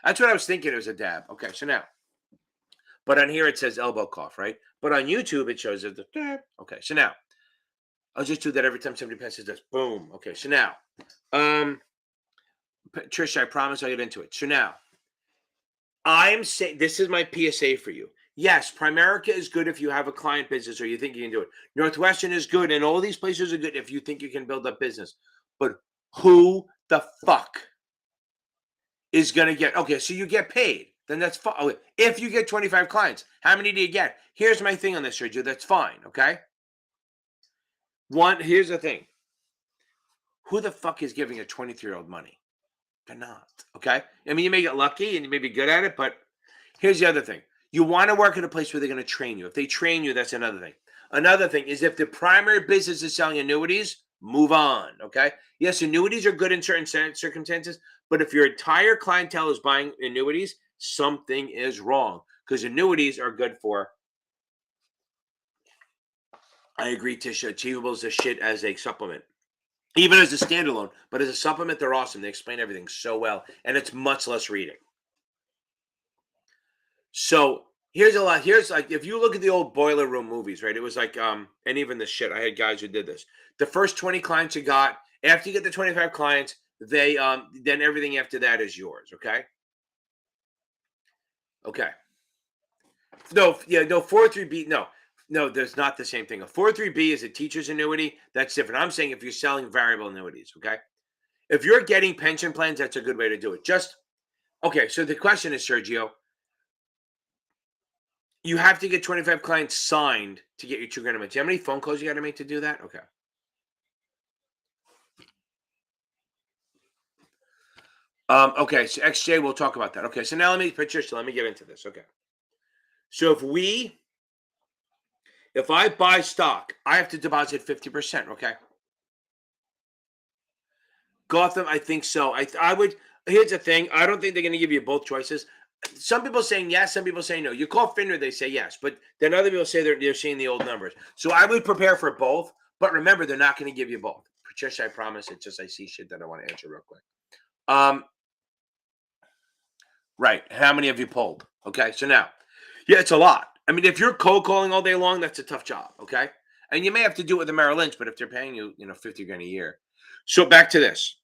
that's what I was thinking, it was a dab. Okay, so now, but on here it says elbow cough, right? But on YouTube it shows it the dab. Okay, so now, I'll just do that every time somebody passes this. Boom. Okay, so now, Trisha, I promise I'll get into it. So now, I'm saying, this is my PSA for you. Yes, Primerica is good if you have a client business or you think you can do it. Northwestern is good, and all these places are good if you think you can build up business. But who the fuck is going to get, okay, so you get paid. Then that's fine. Okay. If you get 25 clients, how many do you get? Here's my thing on this, Sergio. That's fine, okay? Here's the thing. Who the fuck is giving a 23-year-old money? They're not, okay? I mean, you may get lucky and you may be good at it, but here's the other thing. You want to work at a place where they're going to train you. If they train you, that's another thing. Another thing is, if the primary business is selling annuities, move on, okay? Yes, annuities are good in certain circumstances, but if your entire clientele is buying annuities, something is wrong, because annuities are good for, I agree, Tisha, Achievables is shit as a supplement. Even as a standalone, but as a supplement, they're awesome. They explain everything so well, and it's much less reading. So here's a lot. Here's, like, if you look at the old Boiler Room movies, right? It was like, and even the shit. I had guys who did this. The first 20 clients you got, after you get the 25 clients, they then everything after that is yours. Okay. Okay. No, yeah, no, 403B, no, there's not the same thing. A 403B is a teacher's annuity. That's different. I'm saying if you're selling variable annuities, okay? If you're getting pension plans, that's a good way to do it. Okay, so the question is, Sergio, you have to get 25 clients signed to get your $2,000 a month. Do you have how many phone calls you got to make to do that? Okay. Okay, so XJ, we'll talk about that. Okay, so now let me get into this. Okay. So if I buy stock, I have to deposit 50%, okay? Gotham, I think so. I would, here's the thing. I don't think they're going to give you both choices. Some people saying yes, some people saying no. You call FINRA, they say yes, but then other people say they're seeing the old numbers. So I would prepare for both, but remember, they're not going to give you both. Patricia, I promise. It's just I see shit that I want to answer real quick. Right. How many have you pulled? Okay, so now, yeah, it's a lot. I mean, if you're cold calling all day long, that's a tough job. Okay, and you may have to do it with the Merrill Lynch, but if they're paying you, $50,000 a year. So back to this.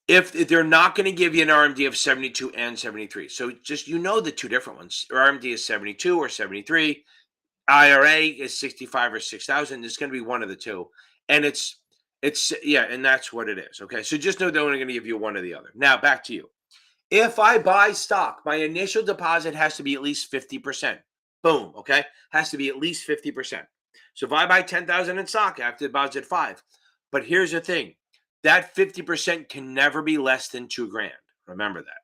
If they're not going to give you an RMD of 72 and 73, so just the two different ones. RMD is 72 or 73. IRA is 65 or 6,000. It's going to be one of the two, and it's yeah, and that's what it is. Okay, so just know they're only going to give you one or the other. Now back to you. If I buy stock, my initial deposit has to be at least 50%. Boom. Okay. Has to be at least 50%. So if I buy 10,000 in stock, I have to deposit 5. But here's the thing. That 50% can never be less than $2,000. Remember that.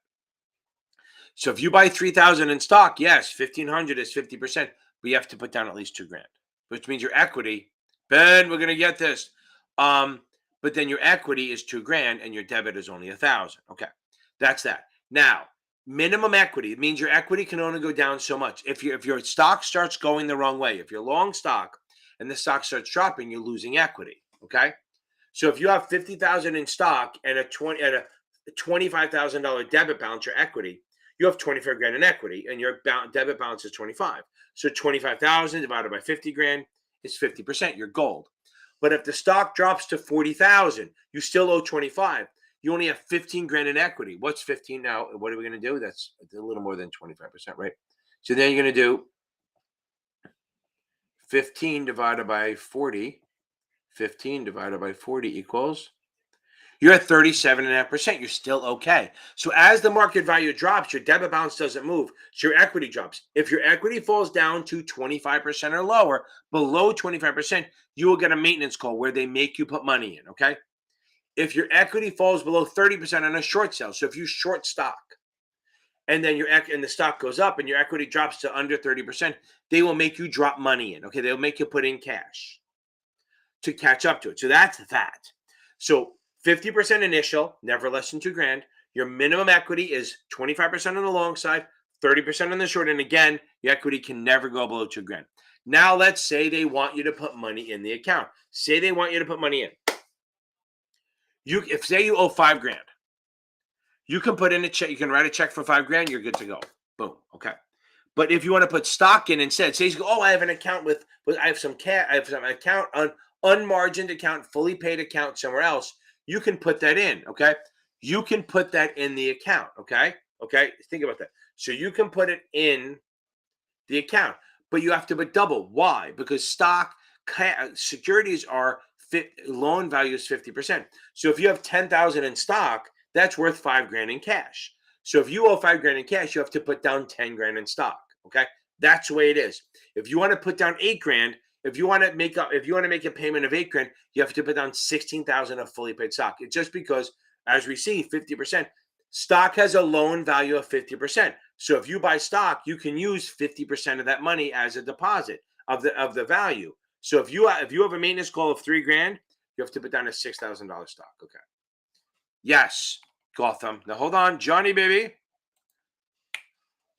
So if you buy 3,000 in stock, yes, 1,500 is 50%, but you have to put down at least $2,000, which means your equity, Ben, we're going to get this. But then your equity is $2,000 and your debit is only 1,000. Okay. That's that. Now, minimum equity, it means your equity can only go down so much. If your stock starts going the wrong way, if you're long stock and the stock starts dropping, you're losing equity. Okay. So if you have 50,000 in stock and a $25,000 debit balance, your equity, you have 25,000 in equity and your debit balance is 25. So 25,000 divided by 50,000 is 50%. You're gold. But if the stock drops to 40,000, you still owe 25. You only have 15,000 in equity. What's 15 now? What are we going to do? That's a little more than 25%, right? So then you're going to do 15 divided by 40. 15 divided by 40 equals, you're at 37.5%. You're still okay. So as the market value drops, your debit balance doesn't move. So your equity drops. If your equity falls down to 25% or lower, below 25%, you will get a maintenance call where they make you put money in, okay? If your equity falls below 30% on a short sale, so if you short stock and then the stock goes up and your equity drops to under 30%, they will make you drop money in, okay? They'll make you put in cash to catch up to it. So that's that. So 50% initial, never less than $2,000. Your minimum equity is 25% on the long side, 30% on the short. And again, your equity can never go below $2,000. Now let's say they want you to put money in the account. Say they want you to put money in. Say you owe $5,000, you can put in a check. You can write a check for $5,000. You're good to go. Boom. Okay. But if you want to put stock in instead, say you go, oh, I have an account with I have some cash, I have some account on unmargined account, fully paid account somewhere else, you can put that in, okay? You can put that in the account, okay? Okay, think about that. So you can put it in the account, but you have to put double. Why? Because securities are loan value is 50%. So if you have 10,000 in stock, that's worth $5,000 in cash. So if you owe $5,000 in cash, you have to put down 10,000 in stock, okay? That's the way it is. If you want to put down 8,000, if you want to make a payment of 8,000, you have to put down 16,000 of fully paid stock. It's just because, as we see, 50% stock has a loan value of 50%. So if you buy stock, you can use 50% of that money as a deposit of the value. So if you have a maintenance call of $3,000, you have to put down a $6,000 stock. Okay. Yes, Gotham. Now hold on, Johnny baby.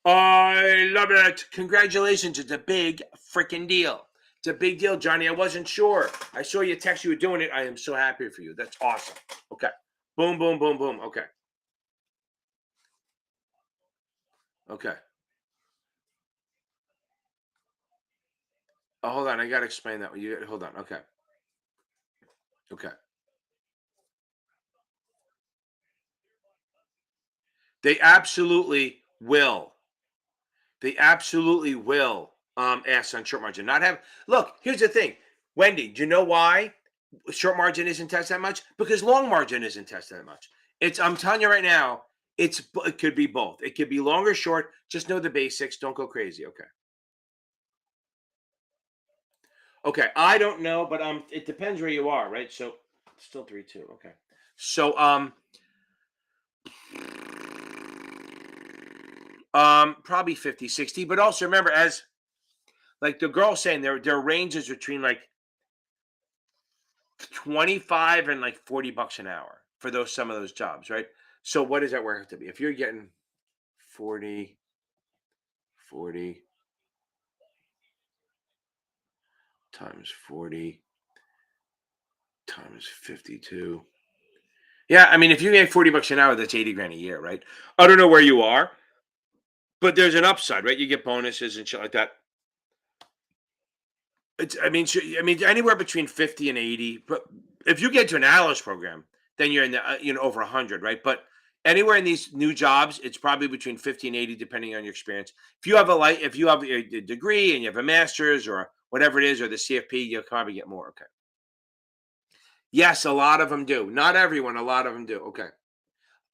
I love it. Congratulations. It's a big freaking deal. It's a big deal, Johnny. I wasn't sure. I saw you text you were doing it. I am so happy for you. That's awesome. Okay. Boom, boom, boom, boom. Okay. Okay. Oh, hold on. I got to explain that. Hold on. Okay. Okay. They absolutely will. They absolutely will ask on short margin. Not have Look, here's the thing. Wendy, do you know why short margin isn't tested that much? Because long margin isn't tested that much. I'm telling you right now, it could be both. It could be long or short. Just know the basics. Don't go crazy. Okay. Okay. I don't know, but it depends where you are, right? So still 3-2. Okay. So probably 50-60, but also remember, as like the girl saying, their ranges between like 25 and like $40 an hour for some of those jobs, right? So what does that work out to be? If you're getting 40 times 40 times 52. Yeah, I mean, if you make $40 an hour, that's 80,000 a year, right? I don't know where you are, but there's an upside, right? You get bonuses and shit like that. I mean, anywhere between 50 and 80. But if you get to an analyst program, then you're in the over 100, right? But anywhere in these new jobs, it's probably between 50 and 80, depending on your experience. If you have a degree and you have a master's or whatever it is, or the CFP, you'll probably get more. Okay. Yes, a lot of them do. Not everyone. A lot of them do. Okay.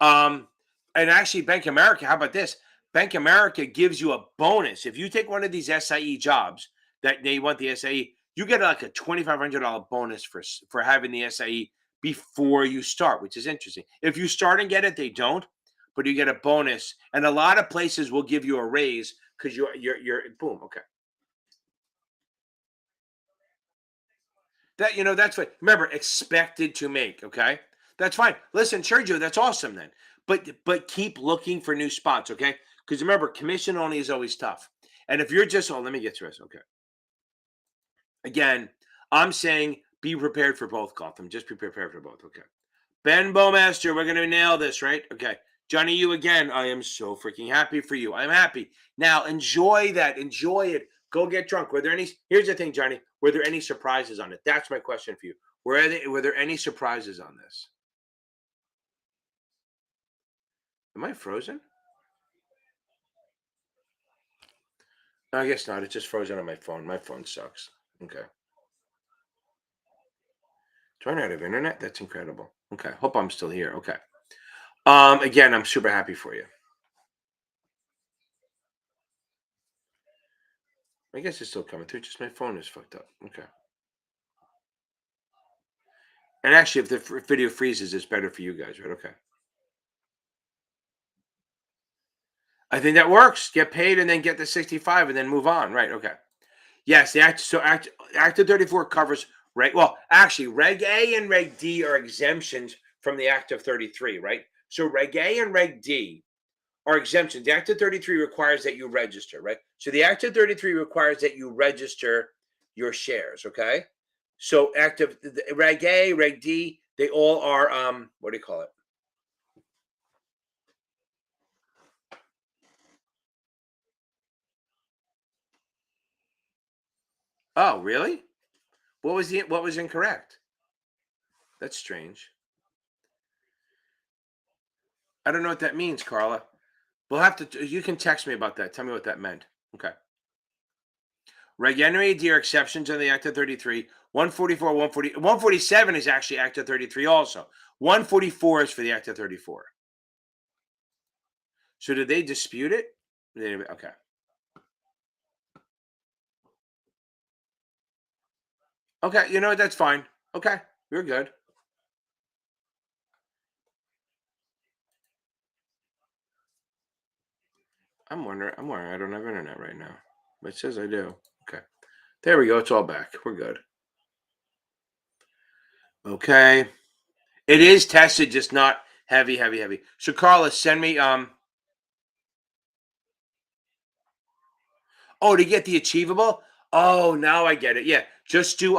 Um, and actually, Bank of America. How about this? Bank of America gives you a bonus. If you take one of these SIE jobs that they want the SIE, you get like a $2,500 bonus for having the SIE before you start, which is interesting. If you start and get it, they don't, but you get a bonus. And a lot of places will give you a raise because you're boom. Okay. That's what, remember, expected to make. Okay. That's fine. Listen, Sergio, that's awesome then. But keep looking for new spots, okay? Because remember, commission only is always tough. And if you're just, oh, let me get to this. Okay. Again, I'm saying be prepared for both, Gotham. Just be prepared for both. Okay. Ben Bowmaster, we're gonna nail this, right? Okay. Johnny, you again. I am so freaking happy for you. I'm happy. Now enjoy that. Enjoy it. Go get drunk. Were there any? Here's the thing, Johnny. Were there any surprises on it? That's my question for you. Were there any surprises on this? Am I frozen? No, I guess not. It's just frozen on my phone. My phone sucks. Okay. Do I not have internet? That's incredible. Okay. Hope I'm still here. Okay. Again, I'm super happy for you. I guess it's still coming through. Just my phone is fucked up. Okay. And actually, if the video freezes, it's better for you guys, right? Okay. I think that works. Get paid and then get the 65 and then move on. Right. Okay. Yes. Act of 34 covers right. Well, actually, Reg A and Reg D are exemptions from the Act of 33, right? So Reg A and Reg D are exemptions. The Act of 33 requires that you register, right? So the Act of 33 requires that you register your shares, okay? So active Reg A, Reg D, they all are what do you call it? Oh, really? What was incorrect? That's strange. I don't know what that means, Carla. We'll have to you can text me about that. Tell me what that meant. Okay. Reg N and D are exceptions on the Act of 33. 144, 140, 147 is actually Act of 33 also. 144 is for the Act of 34. So did they dispute it? Okay. Okay. You know what? That's fine. Okay. You're good. I'm wondering. I don't have internet right now. But it says I do. Okay. There we go. It's all back. We're good. Okay. It is tested, just not heavy, heavy, heavy. So Carla, send me oh, to get the achievable? Oh, now I get it. Yeah. Just do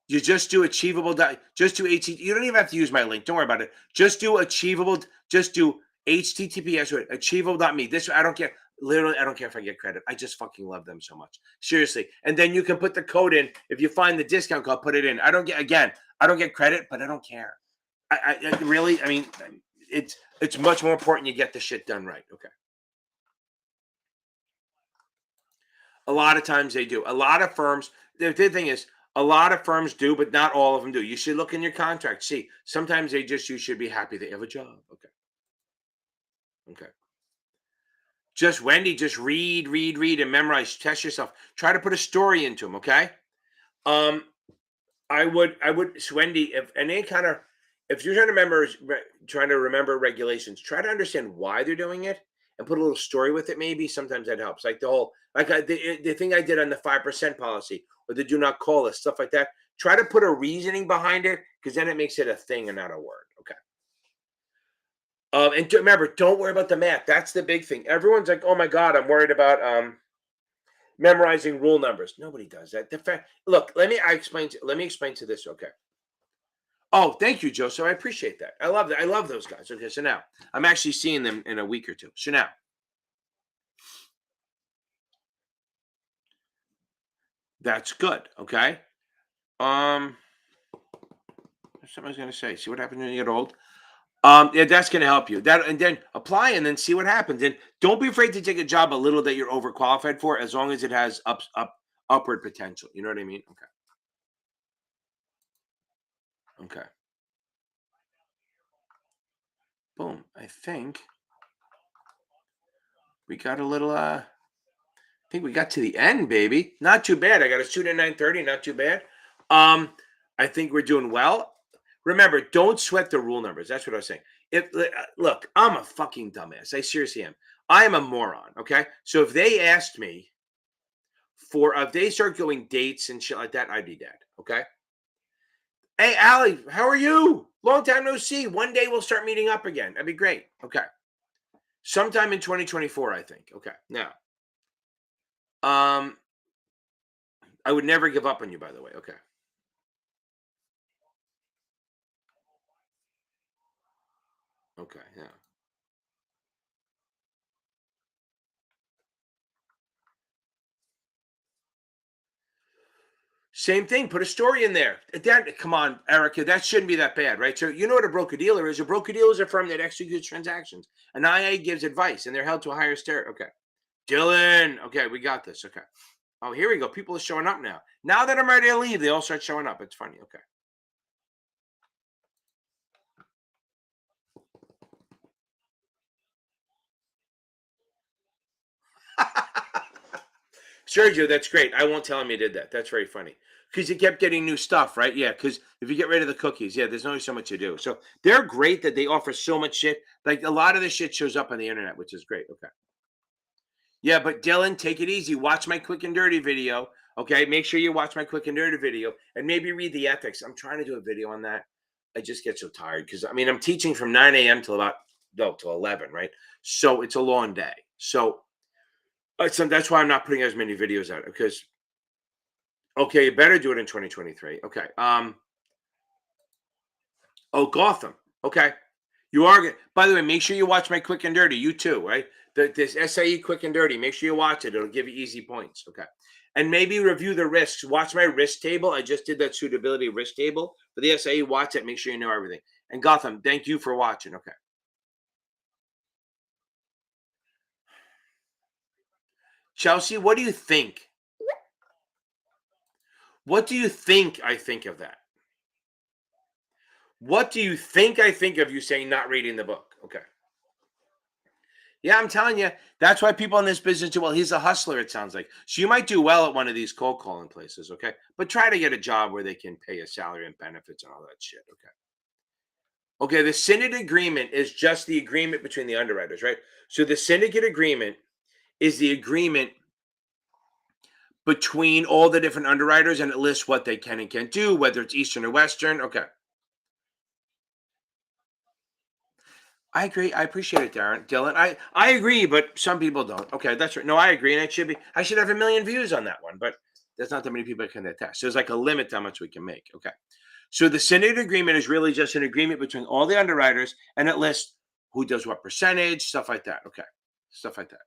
you just do achievable just do HT. You don't even have to use my link. Don't worry about it. Just do achievable. Just do HTTPS with achievable.me. This I don't care. Literally, I don't care if I get credit. I just fucking love them so much. Seriously. And then you can put the code in. If you find the discount code, put it in. I don't get again. I don't get credit, but I don't care. I really. I mean, it's much more important you get the shit done right. Okay. A lot of times they do. A lot of firms, the thing is, a lot of firms do, but not all of them do. You should look in your contract. See, sometimes you should be happy they have a job. Okay. Okay. Just Wendy, just read, read, read, and memorize. Test yourself. Try to put a story into them. Okay. Um, so Wendy, if any kind of, if you're trying to remember regulations, try to understand why they're doing it and put a little story with it. Maybe sometimes that helps. Like the whole, the thing I did on the 5% policy or the do not call us stuff like that. Try to put a reasoning behind it because then it makes it a thing and not a word. Okay. Remember, don't worry about the math. That's the big thing. Everyone's like, "Oh my god, I'm worried about memorizing rule numbers." Nobody does that. Look, let me explain to this. Okay. Oh, thank you, Joe. So I appreciate that. I love that. I love those guys. Okay, so now I'm actually seeing them in a week or two. So now that's good. Okay. Um, something I was gonna say. See what happens when you get old. Yeah, that's gonna help you. That and then apply and then see what happens. And don't be afraid to take a job a little that you're overqualified for, as long as it has upward potential. You know what I mean? Okay. Okay. Boom. I think We got a little I think we got to the end, baby. Not too bad. I got a student at 9:30, not too bad. Um, I think we're doing well. Remember, don't sweat the rule numbers. That's what I was saying. Look, I'm a fucking dumbass. I seriously am. I am a moron. Okay. So if they asked me if they start going dates and shit like that, I'd be dead. Okay. Hey, Allie, how are you? Long time no see. One day we'll start meeting up again. That'd be great. Okay. Sometime in 2024, I think. Okay. Now, um, I would never give up on you, by the way. Okay. Okay. Yeah. Same thing. Put a story in there. That come on, Erica. That shouldn't be that bad, right? So you know what a broker dealer is. A broker dealer is a firm that executes transactions. An IA gives advice, and they're held to a higher standard. Okay. Dylan. Okay, we got this. Okay. Oh, here we go. People are showing up now. Now that I'm ready to leave, they all start showing up. It's funny. Okay. Sergio, that's great. I won't tell him you did that. That's very funny. Because you kept getting new stuff, right? Yeah, because if you get rid of the cookies, yeah, there's only so much to do. So they're great that they offer so much shit. Like a lot of this shit shows up on the internet, which is great. Okay. Yeah, but Dylan, take it easy. Watch my quick and dirty video. Okay. Make sure you watch my quick and dirty video and maybe read the ethics. I'm trying to do a video on that. I just get so tired because I mean I'm teaching from 9 a.m. till about no till 11, right? So it's a long day. So that's why I'm not putting as many videos out because okay, you better do it in 2023. Okay. Oh, Gotham. Okay. You are good. By the way, make sure you watch my quick and dirty. You too, right? This SAE quick and dirty. Make sure you watch it. It'll give you easy points. Okay. And maybe review the risks. Watch my risk table. I just did that suitability risk table for the SAE. Watch it. Make sure you know everything. And Gotham, thank you for watching. Okay. Chelsea, what do you think? What do you think I think of that? What do you think I think of you saying not reading the book? Okay. Yeah, I'm telling you, that's why people in this business do well. He's a hustler, it sounds like. So you might do well at one of these cold calling places, okay? But try to get a job where they can pay a salary and benefits and all that shit, okay? Okay, the syndicate agreement is just the agreement between the underwriters, right? So the syndicate agreement is the agreement between all the different underwriters and it lists what they can and can't do, whether it's Eastern or Western. Okay. I agree. I appreciate it, Darren. Dylan. I agree, but some people don't. Okay, that's right. No, I agree. And I should have a million views on that one, but there's not that many people that can attest. There's like a limit to how much we can make. Okay. So the syndicate agreement is really just an agreement between all the underwriters and it lists who does what percentage, stuff like that. Okay. Stuff like that.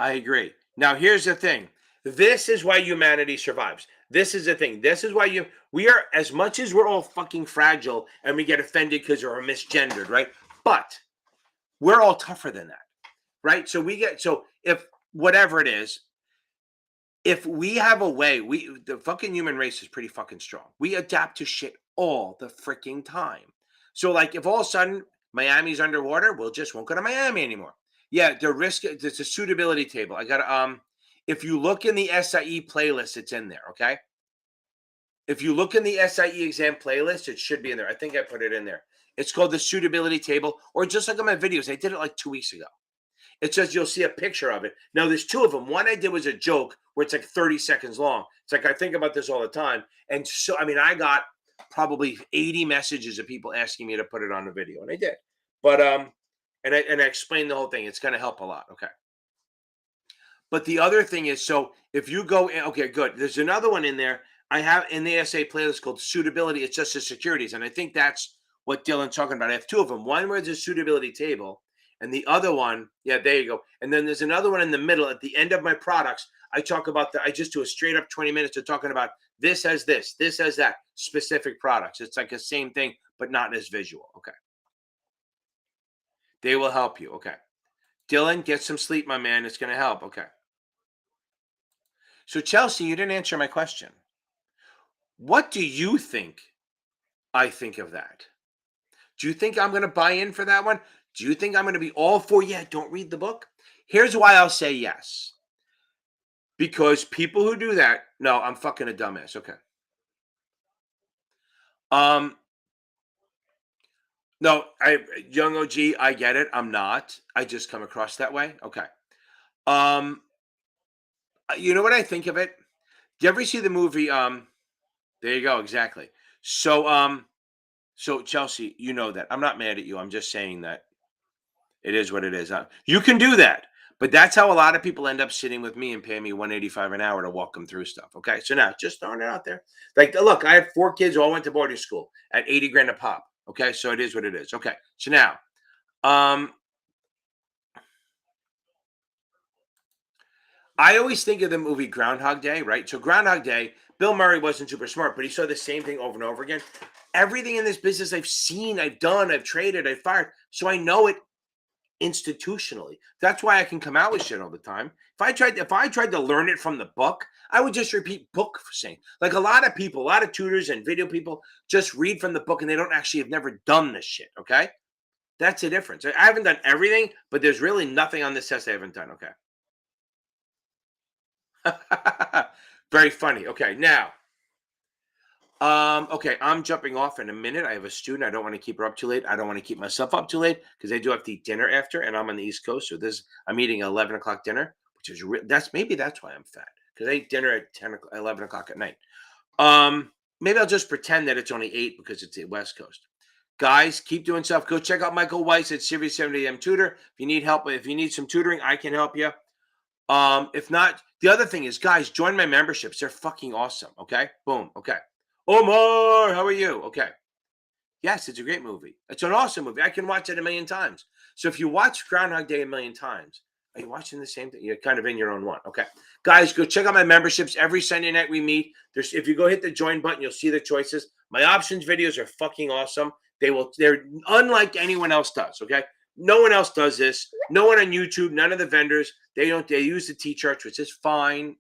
I agree. Now here's the thing. This is why humanity survives. This is the thing. This is why we are as much as we're all fucking fragile and we get offended because we're misgendered, right? But we're all tougher than that, right? So if whatever it is, if we have a way, the fucking human race is pretty fucking strong. We adapt to shit all the freaking time. So like if all of a sudden Miami's underwater, we'll just won't go to Miami anymore. Yeah, the risk it's a suitability table. I got if you look in the SIE playlist, it's in there, okay? If you look in the SIE exam playlist, it should be in there. I think I put it in there. It's called the suitability table, or just like on my videos. I did it like 2 weeks ago. It says you'll see a picture of it. Now, there's two of them. One I did was a joke where it's like 30 seconds long. It's like I think about this all the time. And so, I mean, I got probably 80 messages of people asking me to put it on the video, and I did. But and I explained the whole thing. It's going to help a lot. Okay. But the other thing is, so if you go in, okay, good. There's another one in there. I have in the essay playlist called suitability. It's just the securities, and I think that's what Dylan's talking about. I have two of them. One where there's a suitability table, and the other one, yeah, there you go. And then there's another one in the middle at the end of my products. I talk about I just do a straight up 20 minutes of talking about this has this has that specific products. It's like the same thing, but not as visual. Okay. They will help you. Okay. Dylan, get some sleep, my man. It's going to help. Okay. So, Chelsea, you didn't answer my question. What do you think I think of that? Do you think I'm going to buy in for that one? Do you think I'm going to be all for, yeah, don't read the book? Here's why I'll say yes. Because people who do that, no, I'm fucking a dumbass. Okay. Um, no, young OG, I get it. I'm not. I just come across that way. Okay. Um, you know what I think of it? Do you ever see the movie? There you go. Exactly. So, so Chelsea, you know that. I'm not mad at you. I'm just saying that it is what it is. You can do that, but that's how a lot of people end up sitting with me and paying me 185 an hour to walk them through stuff. Okay, so now just throwing it out there. Like, look, I had 4 kids who all went to boarding school at 80 grand a pop. Okay, so it is what it is. Okay, so now, um, I always think of the movie Groundhog Day, right? So Groundhog Day, Bill Murray wasn't super smart, but he saw the same thing over and over again. Everything in this business I've seen, I've done, I've traded, I've fired, so I know it institutionally. That's why I can come out with shit all the time. If I tried to learn it from the book, I would just repeat book for saying. Like a lot of people, a lot of tutors and video people just read from the book and they don't actually have never done this shit. Okay. That's the difference. I haven't done everything, but there's really nothing on this test I haven't done. Okay. Very funny. Okay. Now, okay, I'm jumping off in a minute. I have a student. I don't want to keep her up too late. I don't want to keep myself up too late because I do have to eat dinner after, and I'm on the East Coast. So this, I'm eating 11 o'clock dinner, which is that's why I'm fat because I eat dinner at 11 o'clock at night. Maybe I'll just pretend that it's only 8 because it's the West Coast. Guys, keep doing stuff. Go check out Michael Weiss at Series 70 AM Tutor. If you need help, if you need some tutoring, I can help you. If not, the other thing is, guys, join my memberships. They're fucking awesome. Okay, boom. Okay. Omar, how are you? Okay. Yes, it's a great movie. It's an awesome movie. I can watch it a million times. So if you watch Groundhog Day a million times, are you watching the same thing? You're kind of in your own one. Okay. Guys, go check out my memberships. Every Sunday night we meet. If you go hit the join button, you'll see the choices. My options videos are fucking awesome. They're unlike anyone else does. Okay. No one else does this. No one on YouTube, none of the vendors. They use the T-charts, which is fine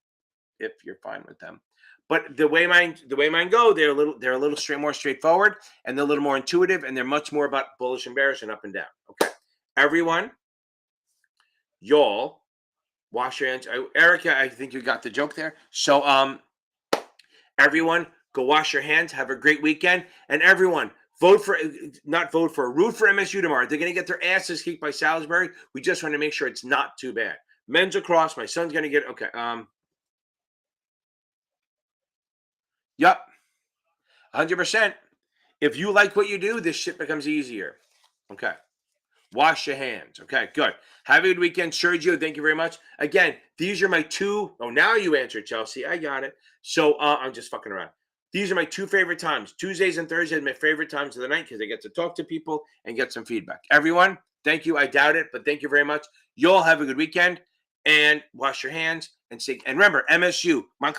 if you're fine with them. But the way mine go, they're a little more straightforward, and they're a little more intuitive, and they're much more about bullish and bearish and up and down. Okay, everyone, y'all, wash your hands. Erica, I think you got the joke there. So, everyone, go wash your hands. Have a great weekend, and everyone, root for MSU tomorrow. They're going to get their asses kicked by Salisbury. We just want to make sure it's not too bad. Men's lacrosse. My son's going to get okay. Yep. 100%. If you like what you do, this shit becomes easier. Okay. Wash your hands. Okay, good. Have a good weekend. Sergio, thank you very much. Again, these are my 2. Oh, now you answered, Chelsea. I got it. So I'm just fucking around. These are my 2 favorite times. Tuesdays and Thursdays are my favorite times of the night because I get to talk to people and get some feedback. Everyone, thank you. I doubt it, but thank you very much. You all have a good weekend and wash your hands and remember, MSU, Montclair.